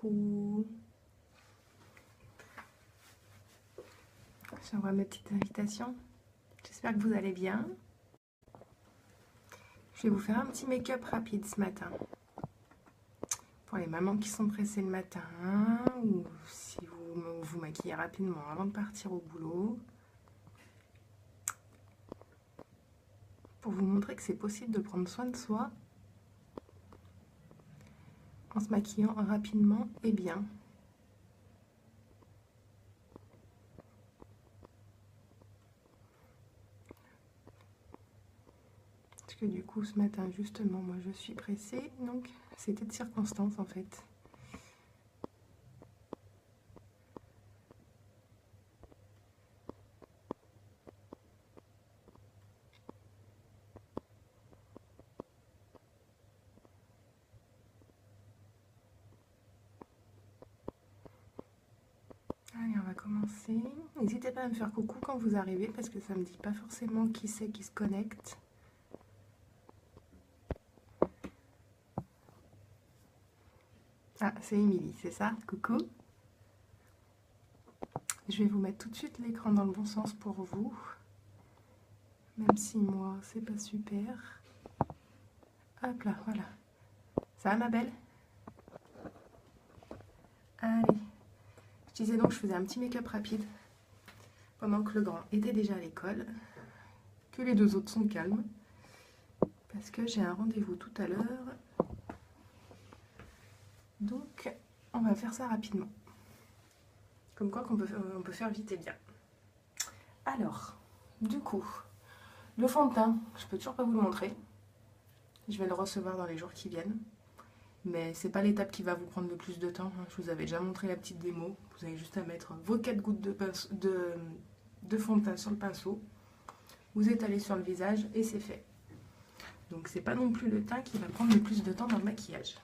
Coucou. J'envoie mes petites invitations. J'espère que vous allez bien. Je vais vous faire un petit make-up rapide ce matin. Pour les mamans qui sont pressées le matin ou si vous vous maquillez rapidement avant de partir au boulot. Pour vous montrer que c'est possible de prendre soin de soi en se maquillant rapidement et bien. Parce que du coup ce matin justement moi je suis pressée, donc c'était de circonstance en fait. Allez, on va commencer. N'hésitez pas à me faire coucou quand vous arrivez parce que ça me dit pas forcément qui c'est qui se connecte. Ah, c'est Émilie, c'est ça? Coucou. Je vais vous mettre tout de suite l'écran dans le bon sens pour vous. Même si moi, c'est pas super. Hop là, voilà. Ça va ma belle? Allez. Je disais donc, je faisais un petit make-up rapide pendant que le grand était déjà à l'école. Que les deux autres sont calmes. Parce que j'ai un rendez-vous tout à l'heure. Donc, on va faire ça rapidement. Comme quoi qu'on peut faire vite et bien. Alors, du coup, le fond de teint, je peux toujours pas vous le montrer. Je vais le recevoir dans les jours qui viennent. Mais c'est pas l'étape qui va vous prendre le plus de temps. Je vous avais déjà montré la petite démo. Vous avez juste à mettre vos 4 gouttes de fond de teint sur le pinceau. Vous étalez sur le visage et c'est fait. Donc c'est pas non plus le teint qui va prendre le plus de temps dans le maquillage.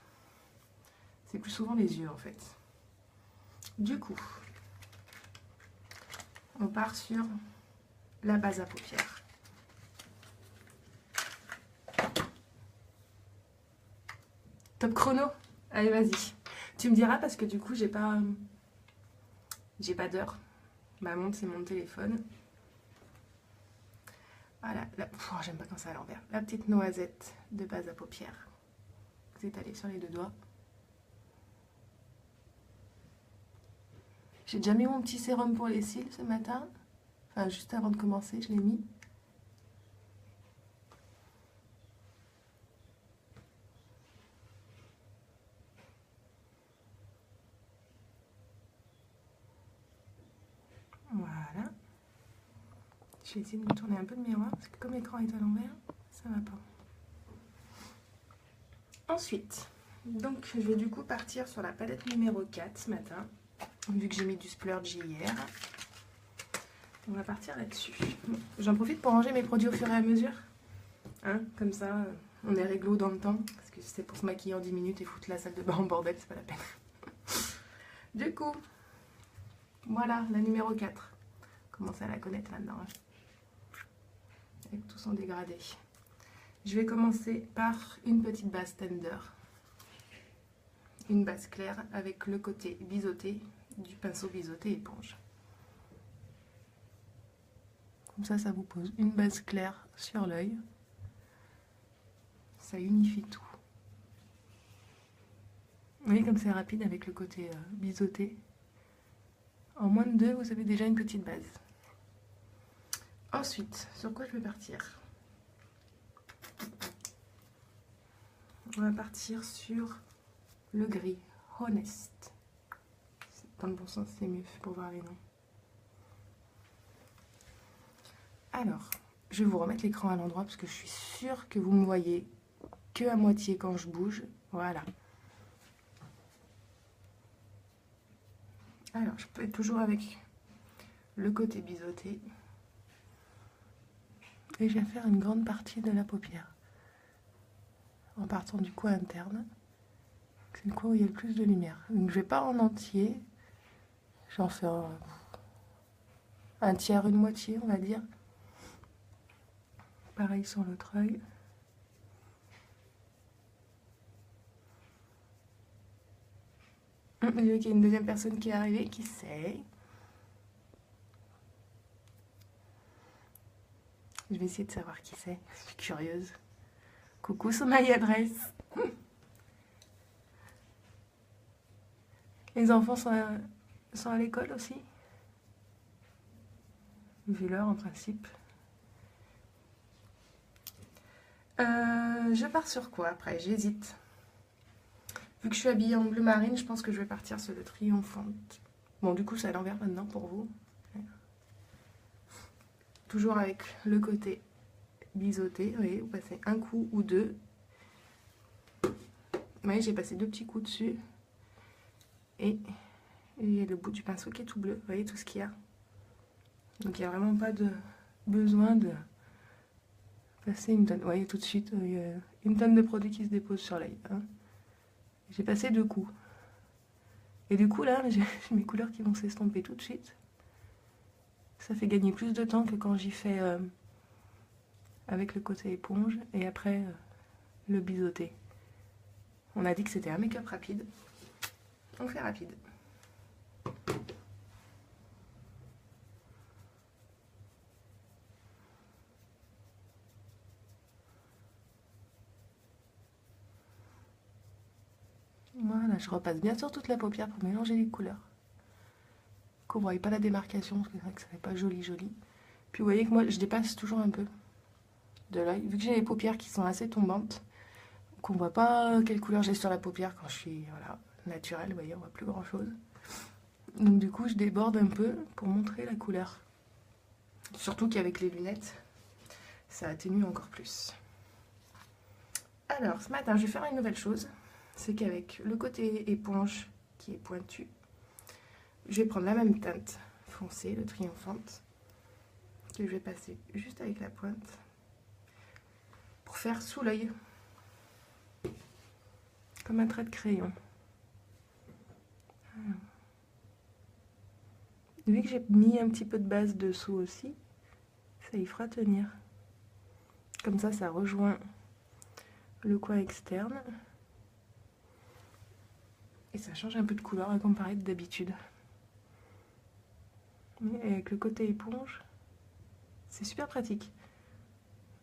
C'est plus souvent les yeux en fait. Du coup, on part sur la base à paupières. Top chrono? Allez, vas-y. Tu me diras parce que du coup, j'ai pas d'heure. Ma montre, c'est mon téléphone. Voilà. J'aime pas quand c'est à l'envers. La petite noisette de base à paupières. Vous étalez sur les deux doigts. J'ai déjà mis mon petit sérum pour les cils ce matin. Enfin, juste avant de commencer, je l'ai mis. Voilà. Je vais essayer de me tourner un peu le miroir parce que comme l'écran est à l'envers, ça va pas. Ensuite, donc je vais du coup partir sur la palette numéro 4 ce matin. Vu que j'ai mis du splurge hier. On va partir là-dessus. Bon, j'en profite pour ranger mes produits au fur et à mesure. Hein, comme ça, on est réglo dans le temps. Parce que c'est pour se maquiller en 10 minutes et foutre la salle de bain en bordel, c'est pas la peine. Du coup, voilà la numéro 4. Commencez à la connaître là-dedans. Hein. Avec tout son dégradé. Je vais commencer par une petite base tender. Une base claire avec le côté biseauté du pinceau biseauté éponge. Comme ça vous pose une base claire sur l'œil. Ça unifie tout. Vous voyez comme c'est rapide avec le côté biseauté. En moins de 2, vous avez déjà une petite base. Ensuite, sur quoi je vais partir? On va partir sur le gris Honest. Dans le bon sens, c'est mieux pour voir les noms. Alors, je vais vous remettre l'écran à l'endroit parce que je suis sûre que vous me voyez que à moitié quand je bouge. Voilà. Alors, je peux être toujours avec le côté biseauté. Et je vais faire une grande partie de la paupière. En partant du coin interne. C'est le coin où il y a le plus de lumière. Donc, je vais pas en entier. J'en fais un tiers, une moitié, on va dire. Pareil sur l'autre œil. Je vois qu'il y a une deuxième personne qui est arrivée. Qui c'est? Je vais essayer de savoir qui c'est. Je suis curieuse. Coucou sur my adresse. Les enfants sont à l'école aussi? Vu l'heure en principe. Je pars sur quoi après? J'hésite. Vu que je suis habillée en bleu marine, je pense que je vais partir sur le triomphante. Bon, du coup, c'est à l'envers maintenant pour vous. Toujours avec le côté biseauté. Vous voyez, vous passez un coup ou deux. Vous voyez, j'ai passé 2 petits coups dessus. Et le bout du pinceau qui est tout bleu. Vous voyez tout ce qu'il y a. Donc, il n'y a vraiment pas de besoin de passer une tonne. Vous voyez tout de suite, il y a une tonne de produit qui se dépose sur l'œil. Hein. J'ai passé 2 coups. Et du coup, là, j'ai mes couleurs qui vont s'estomper tout de suite. Ça fait gagner plus de temps que quand j'y fais avec le côté éponge et après le biseauté. On a dit que c'était un make-up rapide. On fait rapide. Voilà, je repasse bien sur toute la paupière pour mélanger les couleurs. Qu'on ne voit pas la démarcation, parce que c'est vrai que ça fait pas joli. Puis vous voyez que moi, je dépasse toujours un peu de l'œil. Vu que j'ai les paupières qui sont assez tombantes, qu'on voit pas quelle couleur j'ai sur la paupière quand je suis naturelle, vous voyez, on voit plus grand chose. Donc du coup, je déborde un peu pour montrer la couleur. Surtout qu'avec les lunettes, ça atténue encore plus. Alors, ce matin, je vais faire une nouvelle chose. C'est qu'avec le côté éponge qui est pointu, je vais prendre la même teinte foncée, le triomphante, que je vais passer juste avec la pointe pour faire sous l'œil, comme un trait de crayon. Vu que j'ai mis un petit peu de base dessous aussi, ça y fera tenir. Comme ça, ça rejoint le coin externe. Et ça change un peu de couleur à comparer d'habitude. Et avec le côté éponge, c'est super pratique.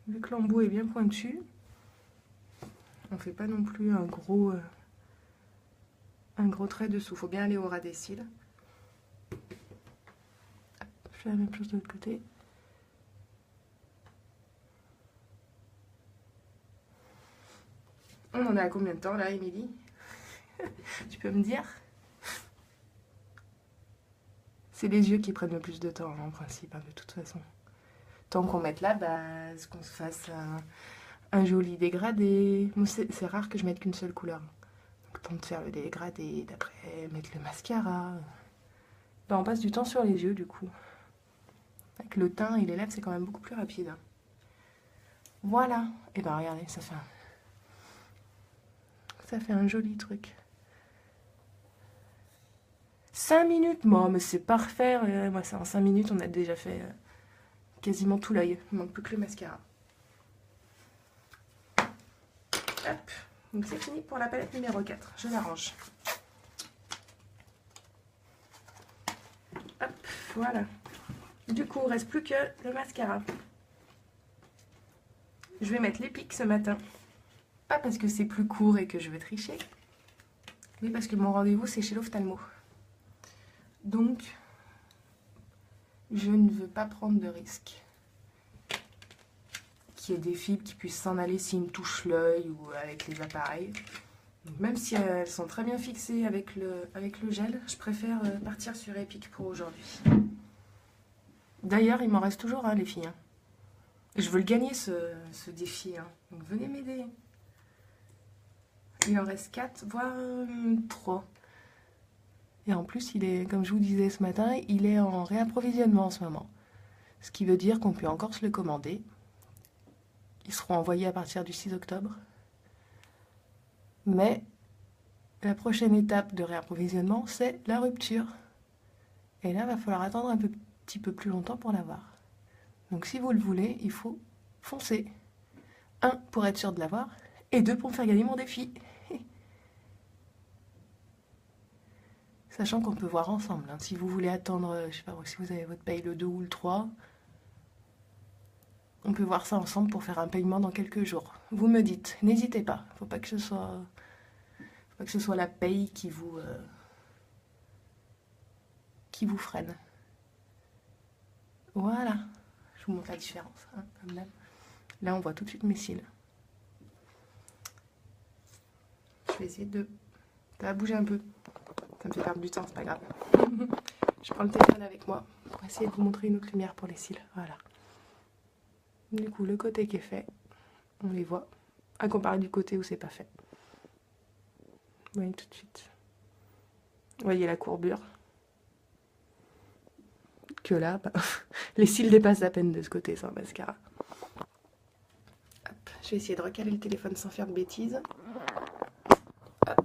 Vu que l'embout est bien pointu, on fait pas non plus un gros trait dessous. Faut bien aller au ras des cils. Je fais la même chose de l'autre côté. On en est à combien de temps là, Émilie? Tu peux me dire? C'est les yeux qui prennent le plus de temps, en principe, hein, de toute façon. Tant qu'on mette la base, qu'on se fasse un joli dégradé. Moi, c'est rare que je mette qu'une seule couleur. Donc, temps de faire le dégradé, d'après mettre le mascara. Ben, on passe du temps sur les yeux, du coup. Avec le teint et les lèvres, c'est quand même beaucoup plus rapide. Voilà. Et ben, regardez, ça fait un joli truc. 5 minutes, moi, mais c'est parfait. Moi, en 5 minutes, on a déjà fait quasiment tout l'œil. Il manque plus que le mascara. Hop. Donc c'est fini pour la palette numéro 4. Je la range. Hop, voilà. Du coup, il ne reste plus que le mascara. Je vais mettre les pics ce matin. Pas parce que c'est plus court et que je veux tricher, mais parce que mon rendez-vous, c'est chez l'ophtalmo. Donc, je ne veux pas prendre de risque. Qu'il y ait des fibres qui puissent s'en aller s'ils me touchent l'œil ou avec les appareils. Donc, même si elles sont très bien fixées avec le gel, je préfère partir sur Epic pour aujourd'hui. D'ailleurs, il m'en reste toujours, hein, les filles. Hein. Je veux le gagner, ce défi. Hein. Donc, venez m'aider. Il en reste 4, voire 3. Et en plus, il est, comme je vous disais ce matin, il est en réapprovisionnement en ce moment. Ce qui veut dire qu'on peut encore se le commander. Ils seront envoyés à partir du 6 octobre. Mais la prochaine étape de réapprovisionnement, c'est la rupture. Et là, il va falloir attendre un petit peu plus longtemps pour l'avoir. Donc si vous le voulez, il faut foncer. 1, pour être sûr de l'avoir. Et 2, pour me faire gagner mon défi. Sachant qu'on peut voir ensemble, hein. Si vous voulez attendre, je sais pas, si vous avez votre paye le 2 ou le 3, on peut voir ça ensemble pour faire un paiement dans quelques jours. Vous me dites, n'hésitez pas, faut pas que ce soit la paye qui vous freine. Voilà, je vous montre la différence, hein, comme d'hab. Là, on voit tout de suite mes cils. Je vais essayer de... Ça va bouger un peu. Ça me fait perdre du temps, c'est pas grave. Je prends le téléphone avec moi pour essayer de vous montrer une autre lumière pour les cils. Voilà. Du coup, le côté qui est fait, on les voit. À comparer du côté où c'est pas fait. Vous voyez tout de suite. Vous voyez la courbure. Que là, bah, les cils dépassent à peine de ce côté sans mascara. Hop, je vais essayer de recaler le téléphone sans faire de bêtises. Hop.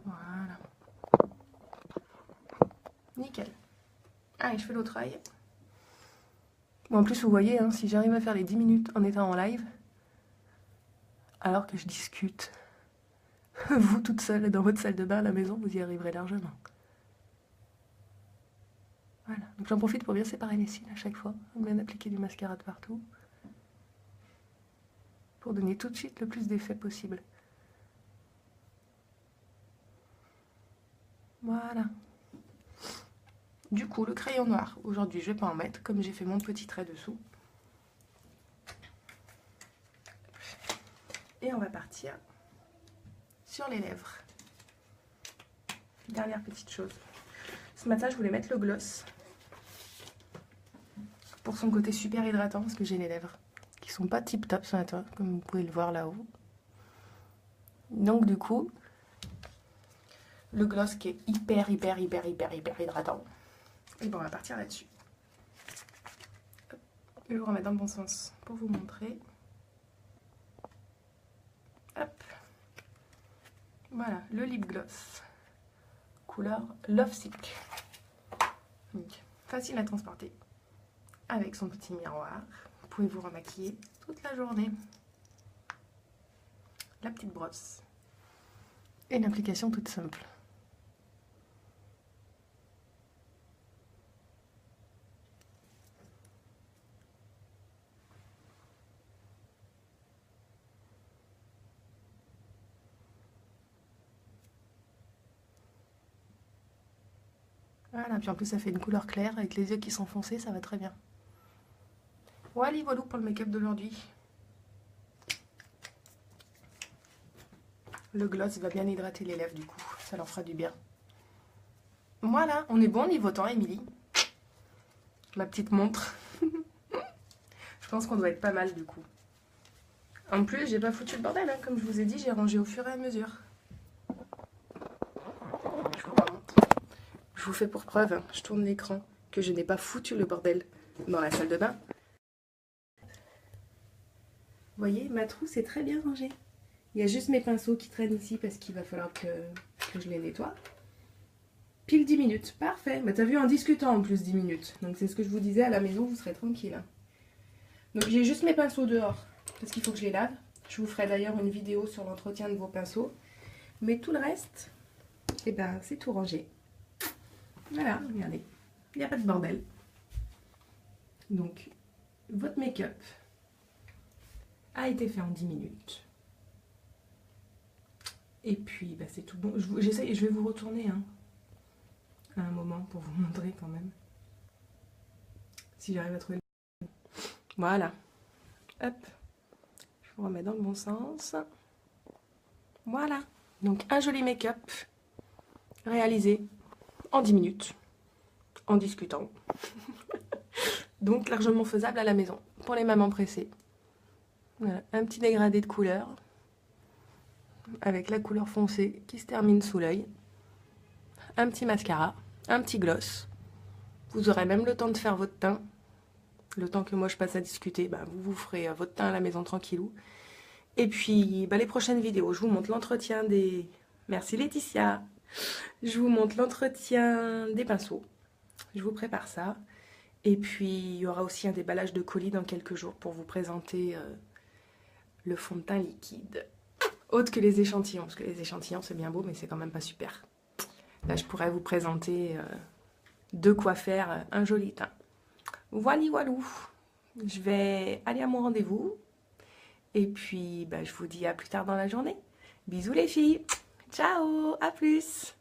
Voilà. Nickel. Allez, je fais l'autre œil. Bon, en plus, vous voyez, hein, si j'arrive à faire les 10 minutes en étant en live, alors que je discute, vous toute seule dans votre salle de bain à la maison, vous y arriverez largement. Voilà, donc j'en profite pour bien séparer les cils à chaque fois, bien appliquer du mascara de partout, pour donner tout de suite le plus d'effet possible. Voilà. Du coup, le crayon noir, aujourd'hui je vais pas en mettre, comme j'ai fait mon petit trait dessous. Et on va partir sur les lèvres. Dernière petite chose. Ce matin, je voulais mettre le gloss. Pour son côté super hydratant, parce que j'ai les lèvres qui sont pas tip top ce matin, comme vous pouvez le voir là-haut. Donc du coup, le gloss qui est hyper hydratant. Et bon, on va partir là-dessus. Je vais vous remettre dans le bon sens pour vous montrer. Hop. Voilà, le lip gloss. Couleur Love Sick. Donc, facile à transporter. Avec son petit miroir. Vous pouvez vous remaquiller toute la journée. La petite brosse. Et une application toute simple. Voilà, puis en plus ça fait une couleur claire avec les yeux qui sont foncés, ça va très bien. Voilà, voilà pour le make-up d'aujourd'hui. Le gloss va bien hydrater les lèvres du coup, ça leur fera du bien. Voilà, on est bon niveau temps, Émilie. Ma petite montre. Je pense qu'on doit être pas mal du coup. En plus, j'ai pas foutu le bordel, hein. Comme je vous ai dit, j'ai rangé au fur et à mesure. Je vous remontre. Je vous fais pour preuve, hein, je tourne l'écran, que je n'ai pas foutu le bordel dans la salle de bain. Vous voyez, ma trousse est très bien rangée. Il y a juste mes pinceaux qui traînent ici parce qu'il va falloir que je les nettoie. Pile 10 minutes, parfait. Bah, t'as vu, en discutant en plus 10 minutes. Donc c'est ce que je vous disais, à la maison, vous serez tranquille. Hein. Donc j'ai juste mes pinceaux dehors, parce qu'il faut que je les lave. Je vous ferai d'ailleurs une vidéo sur l'entretien de vos pinceaux. Mais tout le reste, eh ben, c'est tout rangé. Voilà, regardez, il n'y a pas de bordel. Donc, votre make-up a été fait en 10 minutes. Et puis, bah, c'est tout bon. J'essaie, je vais vous retourner hein, à un moment pour vous montrer quand même. Si j'arrive à trouver le... Voilà. Hop. Je vous remets dans le bon sens. Voilà. Donc, un joli make-up réalisé en 10 minutes. En discutant. Donc, largement faisable à la maison. Pour les mamans pressées. Voilà. Un petit dégradé de couleur. Avec la couleur foncée qui se termine sous l'œil. Un petit mascara, un petit gloss. Vous aurez même le temps de faire votre teint. Le temps que moi je passe à discuter, bah, vous ferez votre teint à la maison tranquillou. Et puis bah, les prochaines vidéos, je vous montre l'entretien des... Merci Laetitia. Je vous montre l'entretien des pinceaux. Je vous prépare ça. Et puis il y aura aussi un déballage de colis dans quelques jours pour vous présenter le fond de teint liquide. Autre que les échantillons, parce que les échantillons c'est bien beau mais c'est quand même pas super. Là, je pourrais vous présenter de quoi faire un joli teint. Voilà, voilou. Je vais aller à mon rendez-vous. Et puis, je vous dis à plus tard dans la journée. Bisous les filles. Ciao, à plus.